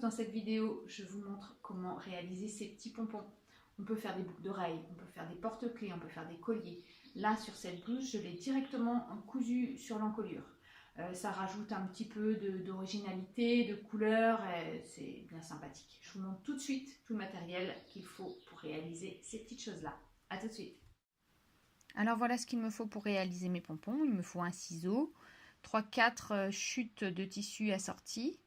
dans cette vidéo, je vous montre comment réaliser ces petits pompons. On peut faire des boucles d'oreilles, on peut faire des porte-clés, on peut faire des colliers. Là, sur cette blouse, je l'ai directement cousu sur l'encolure. Ça rajoute un petit peu d'originalité, de couleur, c'est bien sympathique. Je vous montre tout de suite tout le matériel qu'il faut pour réaliser ces petites choses-là. A tout de suite. Alors voilà ce qu'il me faut pour réaliser mes pompons. Il me faut un ciseau, 3-4 chutes de tissu assorties.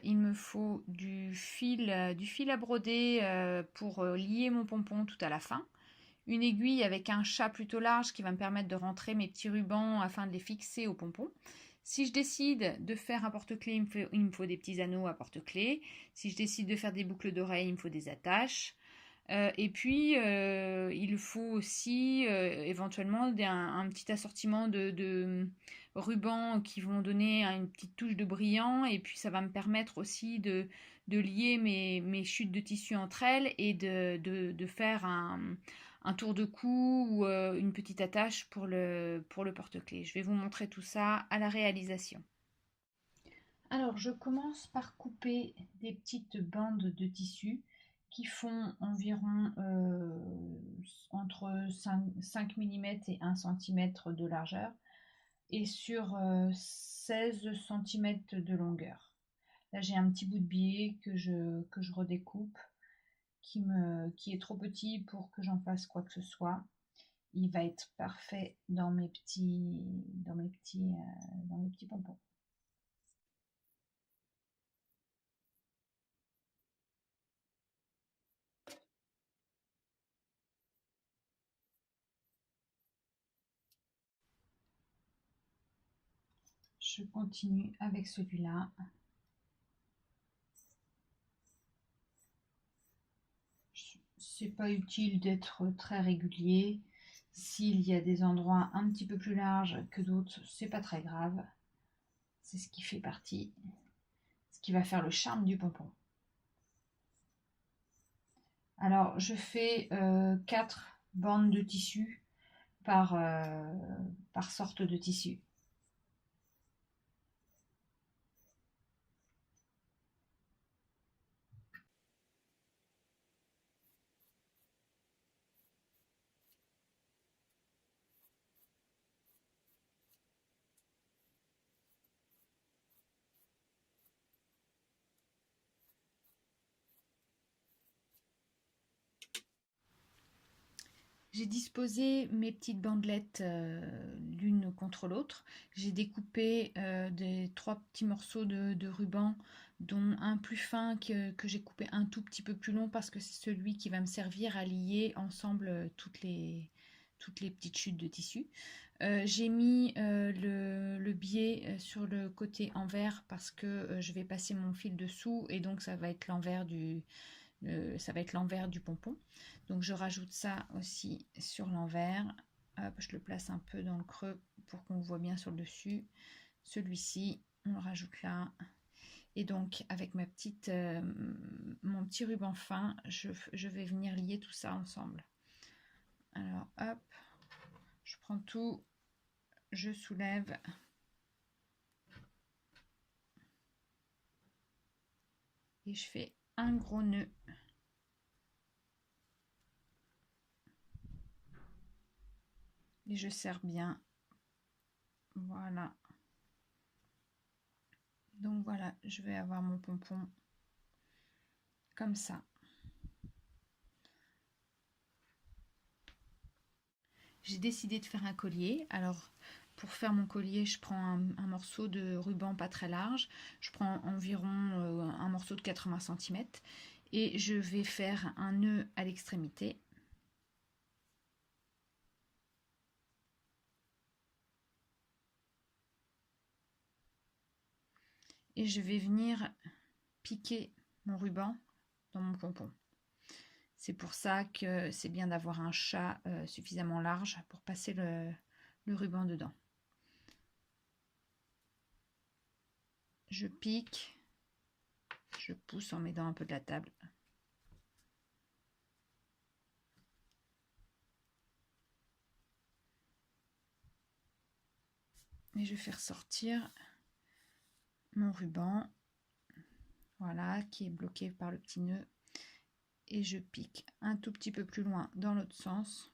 Il me faut du fil à broder pour lier mon pompon tout à la fin. Une aiguille avec un chat plutôt large qui va me permettre de rentrer mes petits rubans afin de les fixer au pompon. Si je décide de faire un porte-clés, il me faut des petits anneaux à porte-clés. Si je décide de faire des boucles d'oreilles, il me faut des attaches. Et puis, il faut aussi éventuellement un petit assortiment de rubans qui vont donner une petite touche de brillant. Et puis, ça va me permettre aussi de lier mes chutes de tissu entre elles et de faire un tour de cou ou une petite attache pour le porte-clés. Je vais vous montrer tout ça à la réalisation. Alors, je commence par couper des petites bandes de tissu qui font environ entre 5 mm et 1 cm de largeur et sur 16 cm de longueur. Là, j'ai un petit bout de biais que je redécoupe qui est trop petit pour que j'en fasse quoi que ce soit. Il va être parfait dans mes petits pompons. Je continue avec celui-là. C'est pas utile d'être très régulier. S'il y a des endroits un petit peu plus larges que d'autres, c'est pas très grave. C'est ce qui fait partie, ce qui va faire le charme du pompon. Alors, je fais 4 bandes de tissu par sorte de tissu. J'ai disposé mes petites bandelettes l'une contre l'autre. J'ai découpé des 3 petits morceaux de ruban, dont un plus fin que j'ai coupé un tout petit peu plus long parce que c'est celui qui va me servir à lier ensemble toutes les petites chutes de tissu. J'ai mis le biais sur le côté envers parce que je vais passer mon fil dessous et donc ça va être l'envers du pompon. Donc je rajoute ça aussi sur l'envers. Hop, je le place un peu dans le creux pour qu'on voit bien sur le dessus. Celui-ci, on le rajoute là. Et donc avec mon petit ruban fin, je vais venir lier tout ça ensemble. Alors hop, je prends tout, je soulève. Et je fais un gros nœud. Et je serre bien. Voilà. Donc voilà, je vais avoir mon pompon comme ça. J'ai décidé de faire un collier. Alors, pour faire mon collier, je prends un morceau de ruban pas très large. Je prends environ un morceau de 80 cm. Et je vais faire un nœud à l'extrémité. Et je vais venir piquer mon ruban dans mon pompon. C'est pour ça que c'est bien d'avoir un chat suffisamment large pour passer le ruban dedans. Je pique, je pousse en m'aidant un peu de la table. Et je vais faire sortir mon ruban. voilà, qui est bloqué par le petit nœud. Et je pique un tout petit peu plus loin dans l'autre sens.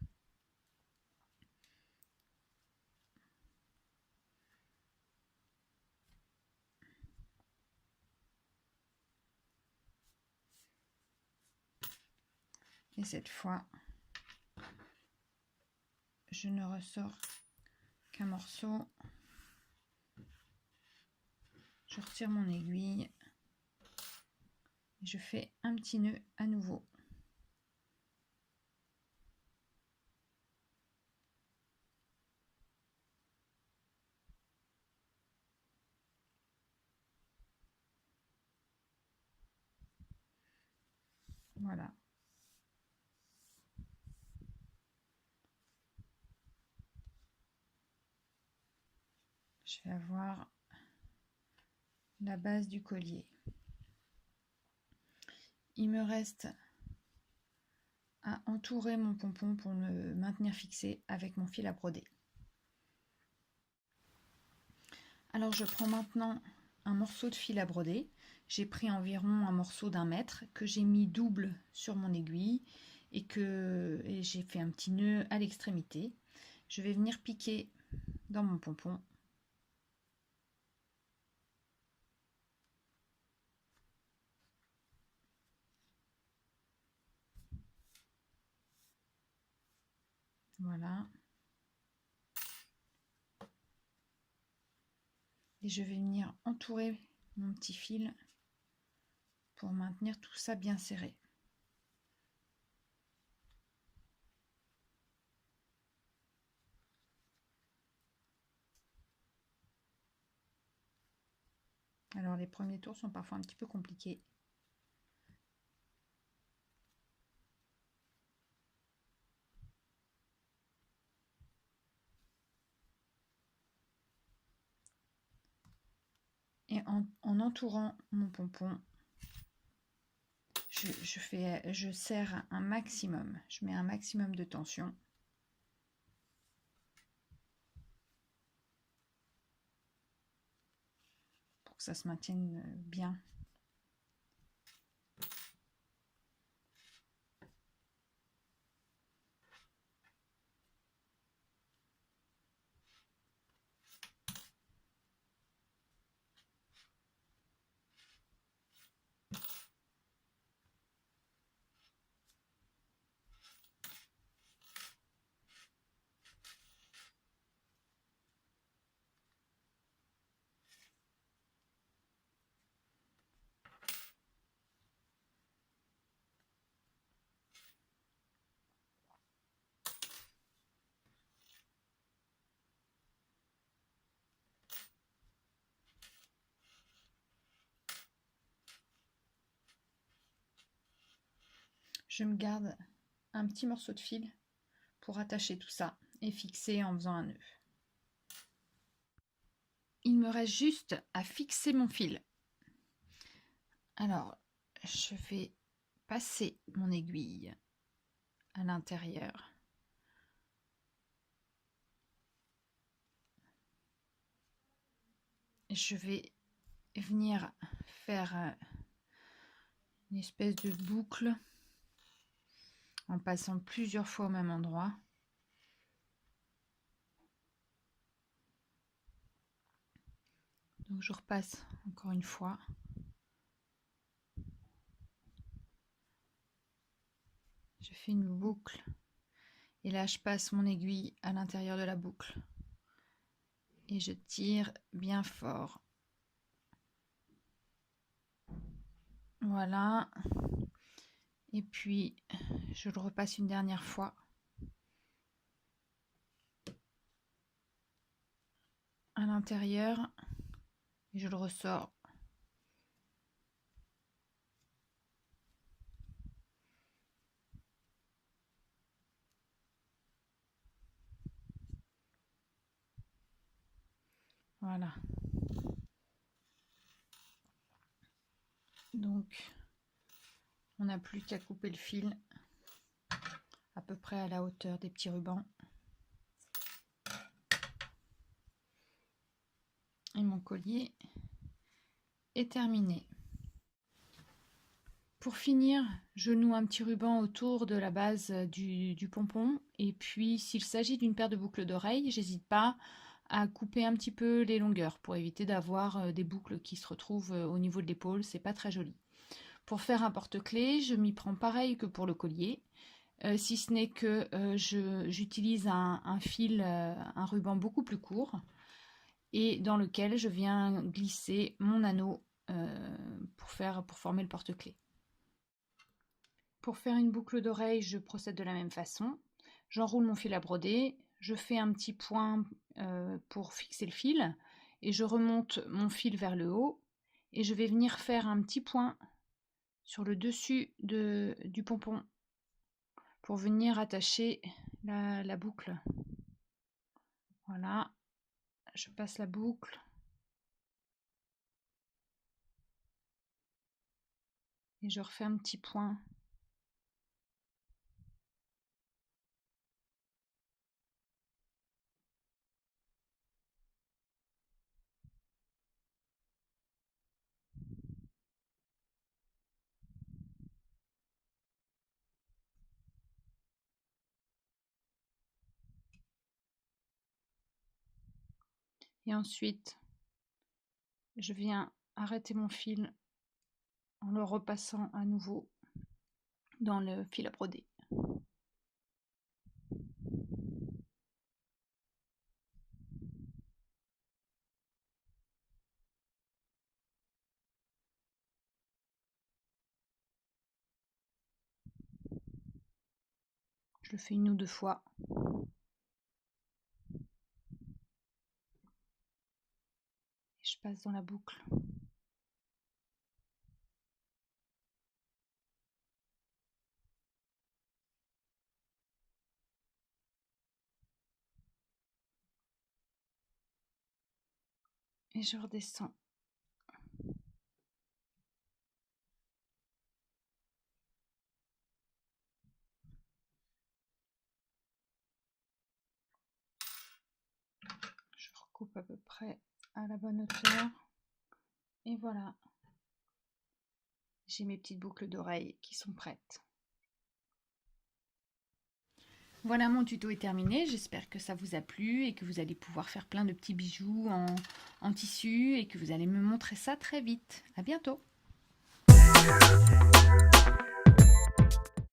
Et cette fois, je ne ressors qu'un morceau. Je retire mon aiguille. Et je fais un petit nœud à nouveau. Voilà. Je vais avoir la base du collier. Il me reste à entourer mon pompon pour le maintenir fixé avec mon fil à broder. Alors je prends maintenant un morceau de fil à broder. J'ai pris environ un morceau d'1 mètre que j'ai mis double sur mon aiguille et j'ai fait un petit nœud à l'extrémité. Je vais venir piquer dans mon pompon. Voilà. Et je vais venir entourer mon petit fil pour maintenir tout ça bien serré. Alors les premiers tours sont parfois un petit peu compliqués. Et en entourant mon pompon, je serre un maximum. Je mets un maximum de tension. Pour que ça se maintienne bien. Je me garde un petit morceau de fil pour attacher tout ça et fixer en faisant un nœud. Il me reste juste à fixer mon fil. Alors, je vais passer mon aiguille à l'intérieur. Je vais venir faire une espèce de boucle en passant plusieurs fois au même endroit. Donc je repasse encore une fois. Je fais une boucle et là je passe mon aiguille à l'intérieur de la boucle et je tire bien fort. Voilà. Et puis je le repasse une dernière fois. À l'intérieur et je le ressors. Voilà. Donc, on n'a plus qu'à couper le fil à peu près à la hauteur des petits rubans. Et mon collier est terminé. Pour finir, je noue un petit ruban autour de la base du pompon. Et puis, s'il s'agit d'une paire de boucles d'oreilles, j'hésite pas à couper un petit peu les longueurs pour éviter d'avoir des boucles qui se retrouvent au niveau de l'épaule. C'est pas très joli. Pour faire un porte-clés, je m'y prends pareil que pour le collier. Si ce n'est que j'utilise un fil, un ruban beaucoup plus court et dans lequel je viens glisser mon anneau pour former le porte-clés. Pour faire une boucle d'oreille, je procède de la même façon. J'enroule mon fil à broder, je fais un petit point pour fixer le fil et je remonte mon fil vers le haut et je vais venir faire un petit point sur le dessus du pompon pour venir attacher la boucle. Voilà, je passe la boucle et je refais un petit point. Et ensuite, je viens arrêter mon fil en le repassant à nouveau dans le fil à broder. Je le fais une ou deux fois. Et je passe dans la boucle. Et je redescends. Je recoupe à peu près à la bonne hauteur. Et voilà. J'ai mes petites boucles d'oreilles qui sont prêtes. Voilà, mon tuto est terminé. J'espère que ça vous a plu et que vous allez pouvoir faire plein de petits bijoux en tissu et que vous allez me montrer ça très vite. À bientôt!